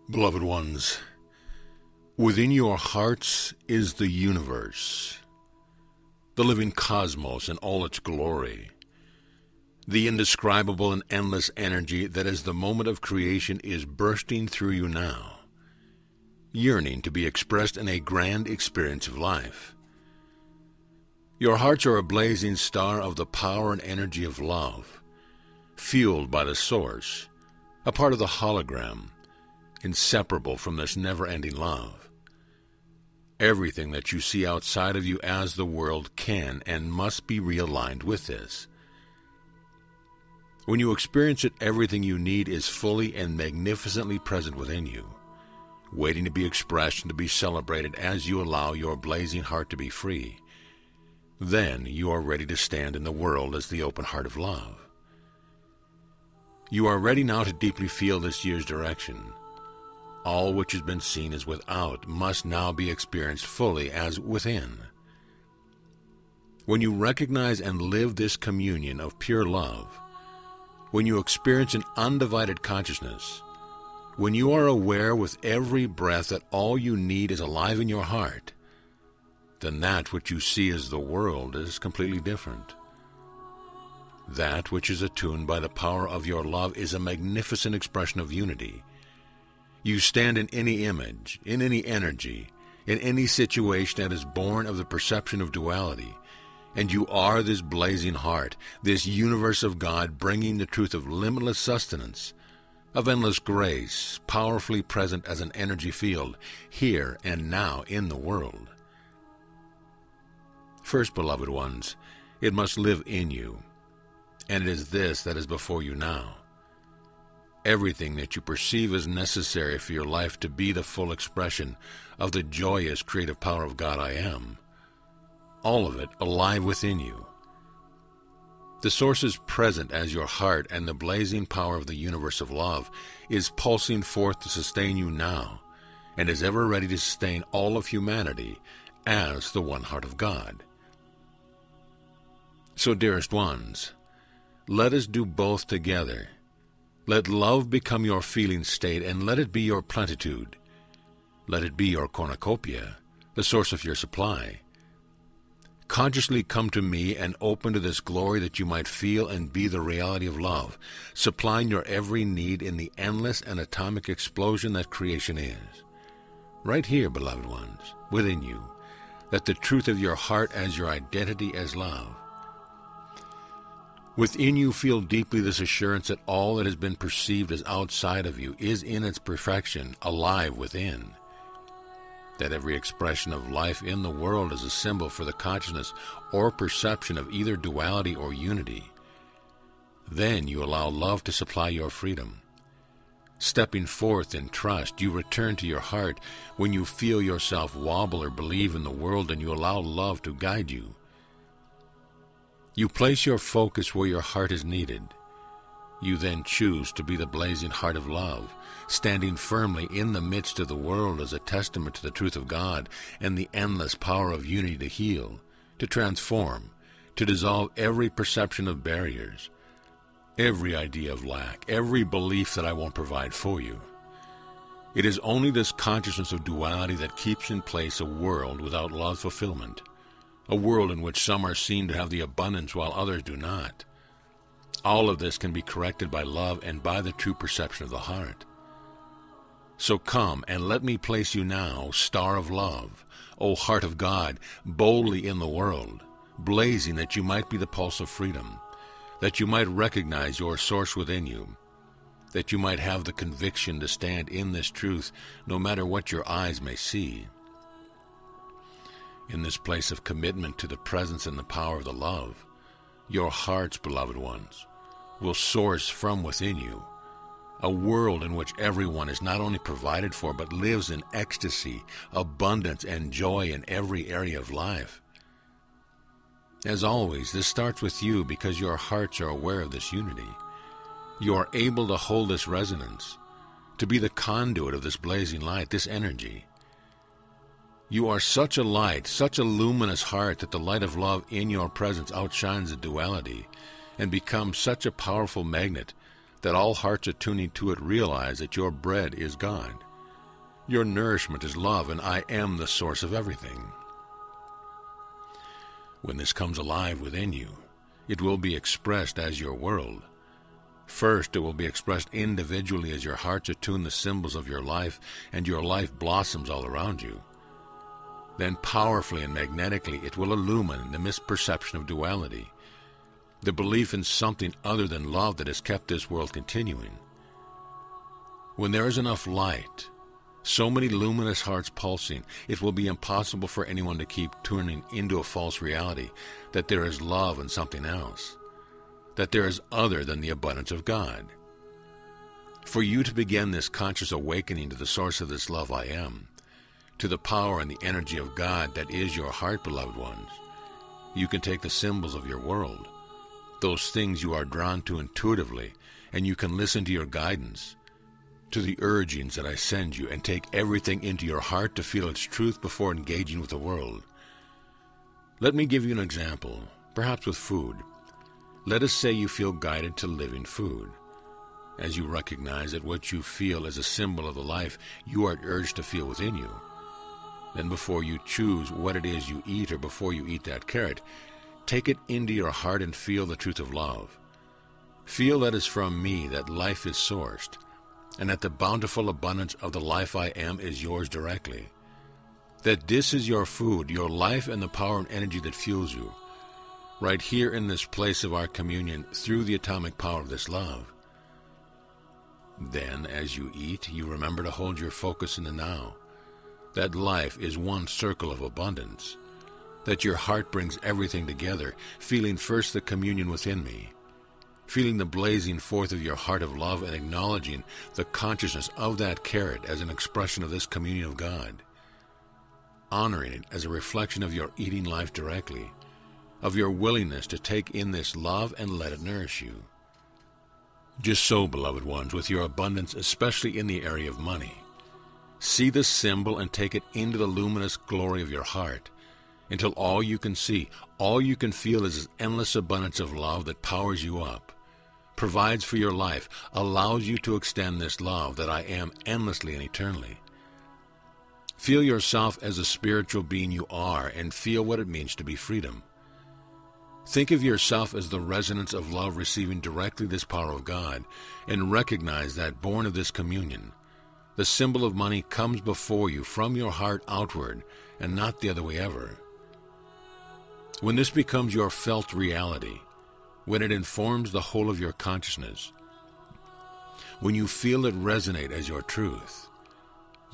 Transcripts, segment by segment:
Beloved ones, within your hearts is the universe, the living cosmos in all its glory, the indescribable and endless energy that as the moment of creation is bursting through you now, yearning to be expressed in a grand experience of life. Your hearts are a blazing star of the power and energy of love, fueled by the source, a part of the hologram, inseparable from this never-ending love. Everything that you see outside of you as the world can and must be realigned with this. When you experience it, everything you need is fully and magnificently present within you, waiting to be expressed and to be celebrated as you allow your blazing heart to be free. Then you are ready to stand in the world as the open heart of love. You are ready now to deeply feel this year's direction. All which has been seen as without must now be experienced fully as within. When you recognize and live this communion of pure love, when you experience an undivided consciousness, when you are aware with every breath that all you need is alive in your heart, then that which you see as the world is completely different. That which is attuned by the power of your love is a magnificent expression of unity. You stand in any image, in any energy, in any situation that is born of the perception of duality, and you are this blazing heart, this universe of God bringing the truth of limitless sustenance, of endless grace, powerfully present as an energy field, here and now in the world. First, beloved ones, it must live in you, and it is this that is before you now. Everything that you perceive as necessary for your life to be the full expression of the joyous creative power of God I am, all of it alive within you. The source is present as your heart, and the blazing power of the universe of love is pulsing forth to sustain you now, and is ever ready to sustain all of humanity as the one heart of God. So, dearest ones, let us do both together. Let love become your feeling state, and let it be your plenitude. Let it be your cornucopia, the source of your supply. Consciously come to me and open to this glory that you might feel and be the reality of love, supplying your every need in the endless and atomic explosion that creation is. Right here, beloved ones, within you, that the truth of your heart as your identity as love. Within you feel deeply this assurance that all that has been perceived as outside of you is in its perfection alive within. That every expression of life in the world is a symbol for the consciousness or perception of either duality or unity. Then you allow love to supply your freedom. Stepping forth in trust, you return to your heart when you feel yourself wobble or believe in the world, and you allow love to guide you. You place your focus where your heart is needed. You then choose to be the blazing heart of love, standing firmly in the midst of the world as a testament to the truth of God and the endless power of unity to heal, to transform, to dissolve every perception of barriers, every idea of lack, every belief that I won't provide for you. It is only this consciousness of duality that keeps in place a world without love fulfillment, a world in which some are seen to have the abundance while others do not. All of this can be corrected by love and by the true perception of the heart. So come and let me place you now, star of love, O heart of God, boldly in the world, blazing that you might be the pulse of freedom, that you might recognize your source within you, that you might have the conviction to stand in this truth no matter what your eyes may see. In this place of commitment to the presence and the power of the love, your hearts, beloved ones, will source from within you, a world in which everyone is not only provided for but lives in ecstasy, abundance, and joy in every area of life. As always, this starts with you because your hearts are aware of this unity. You are able to hold this resonance, to be the conduit of this blazing light, this energy. You are such a light, such a luminous heart that the light of love in your presence outshines the duality and becomes such a powerful magnet that all hearts attuning to it realize that your bread is God, Your nourishment is love, and I am the source of everything. When this comes alive within you, it will be expressed as your world. First, it will be expressed individually as your hearts attune the symbols of your life and your life blossoms all around you. Then powerfully and magnetically it will illumine the misperception of duality, the belief in something other than love that has kept this world continuing. When there is enough light, so many luminous hearts pulsing, it will be impossible for anyone to keep turning into a false reality that there is love in something else, that there is other than the abundance of God. For you to begin this conscious awakening to the source of this love I am, to the power and the energy of God that is your heart, beloved ones, you can take the symbols of your world, those things you are drawn to intuitively, and you can listen to your guidance, to the urgings that I send you, and take everything into your heart to feel its truth before engaging with the world. Let me give you an example, perhaps with food. Let us say you feel guided to living food. As you recognize that what you feel is a symbol of the life you are urged to feel within you, then before you choose what it is you eat, or before you eat that carrot, take it into your heart and feel the truth of love. Feel that is from me that life is sourced, and that the bountiful abundance of the life I am is yours directly. That this is your food, your life, and the power and energy that fuels you, right here in this place of our communion through the atomic power of this love. Then, as you eat, you remember to hold your focus in the now, that life is one circle of abundance, that your heart brings everything together, feeling first the communion within me, feeling the blazing forth of your heart of love, and acknowledging the consciousness of that carrot as an expression of this communion of God, honoring it as a reflection of your eating life directly, of your willingness to take in this love and let it nourish you. Just so, beloved ones, with your abundance, especially in the area of money, see this symbol and take it into the luminous glory of your heart, until all you can see, all you can feel is this endless abundance of love that powers you up, provides for your life, allows you to extend this love that I am endlessly and eternally. Feel yourself as the spiritual being you are, and feel what it means to be freedom. Think of yourself as the resonance of love receiving directly this power of God, and recognize that, born of this communion, the symbol of money comes before you from your heart outward, and not the other way ever. When this becomes your felt reality, when it informs the whole of your consciousness, when you feel it resonate as your truth,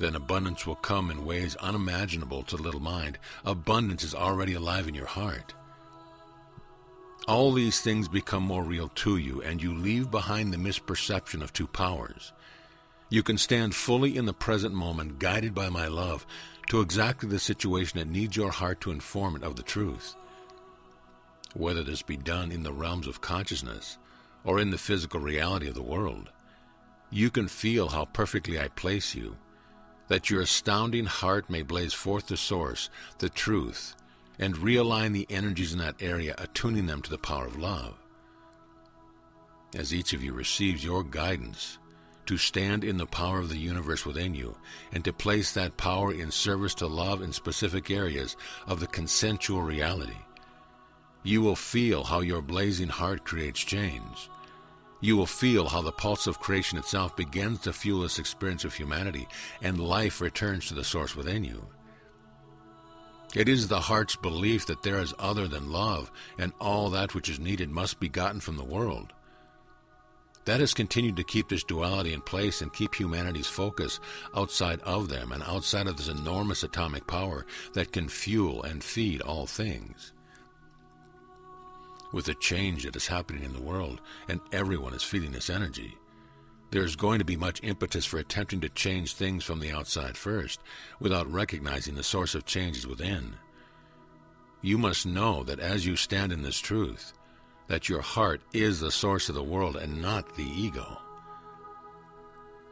then abundance will come in ways unimaginable to the little mind. Abundance is already alive in your heart. All these things become more real to you, and you leave behind the misperception of two powers. You can stand fully in the present moment, guided by my love, to exactly the situation that needs your heart to inform it of the truth. Whether this be done in the realms of consciousness or in the physical reality of the world, you can feel how perfectly I place you, that your astounding heart may blaze forth the source, the truth, and realign the energies in that area, attuning them to the power of love. As each of you receives your guidance to stand in the power of the universe within you, and to place that power in service to love in specific areas of the consensual reality, you will feel how your blazing heart creates change. You will feel how the pulse of creation itself begins to fuel this experience of humanity, and life returns to the source within you. It is the heart's belief that there is other than love, and all that which is needed must be gotten from the world. That has continued to keep this duality in place and keep humanity's focus outside of them and outside of this enormous atomic power that can fuel and feed all things. With the change that is happening in the world, and everyone is feeding this energy, there is going to be much impetus for attempting to change things from the outside first, without recognizing the source of changes within. You must know that as you stand in this truth, that your heart is the source of the world and not the ego.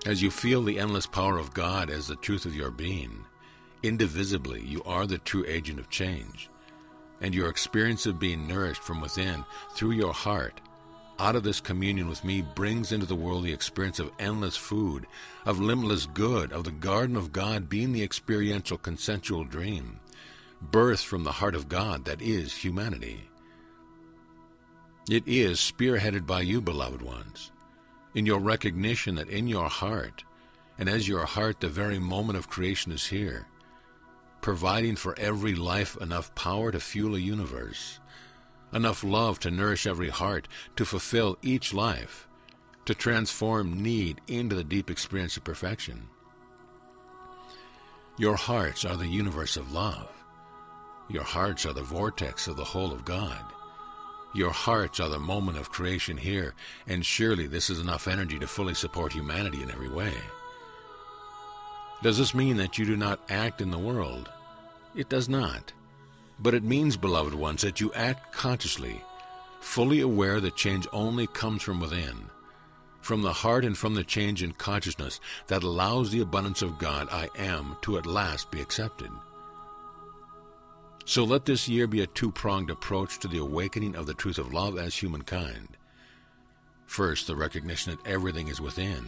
As you feel the endless power of God as the truth of your being, indivisibly you are the true agent of change, and your experience of being nourished from within through your heart out of this communion with me brings into the world the experience of endless food, of limitless good, of the garden of God being the experiential consensual dream, birthed from the heart of God that is humanity. It is spearheaded by you, beloved ones, in your recognition that in your heart, and as your heart the very moment of creation is here, providing for every life enough power to fuel a universe, enough love to nourish every heart, to fulfill each life, to transform need into the deep experience of perfection. Your hearts are the universe of love. Your hearts are the vortex of the whole of God. Your hearts are the moment of creation here, and surely this is enough energy to fully support humanity in every way. Does this mean that you do not act in the world? It does not. But it means, beloved ones, that you act consciously, fully aware that change only comes from within, from the heart and from the change in consciousness that allows the abundance of God I am to at last be accepted. So let this year be a two-pronged approach to the awakening of the truth of love as humankind. First, the recognition that everything is within,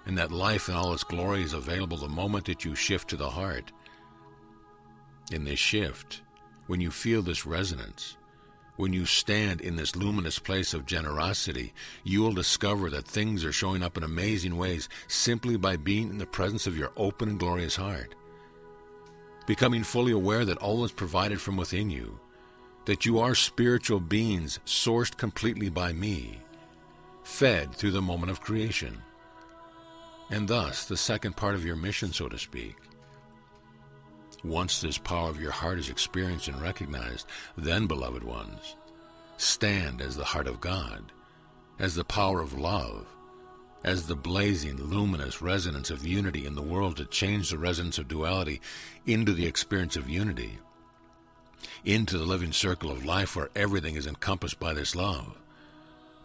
and that life in all its glory is available the moment that you shift to the heart. In this shift, when you feel this resonance, when you stand in this luminous place of generosity, you will discover that things are showing up in amazing ways simply by being in the presence of your open and glorious heart. Becoming fully aware that all is provided from within you, that you are spiritual beings sourced completely by me, fed through the moment of creation. And thus, the second part of your mission, so to speak. Once this power of your heart is experienced and recognized, then, beloved ones, stand as the heart of God, as the power of love, as the blazing, luminous resonance of unity in the world to change the resonance of duality into the experience of unity, into the living circle of life where everything is encompassed by this love,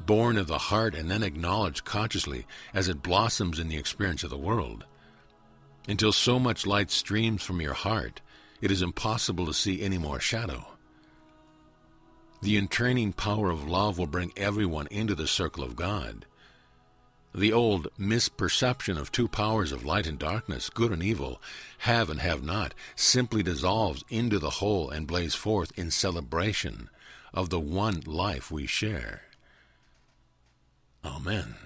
born of the heart and then acknowledged consciously as it blossoms in the experience of the world, until so much light streams from your heart, it is impossible to see any more shadow. The entraining power of love will bring everyone into the circle of God. The old misperception of two powers of light and darkness, good and evil, have and have not, simply dissolves into the whole and blaze forth in celebration of the one life we share. Amen.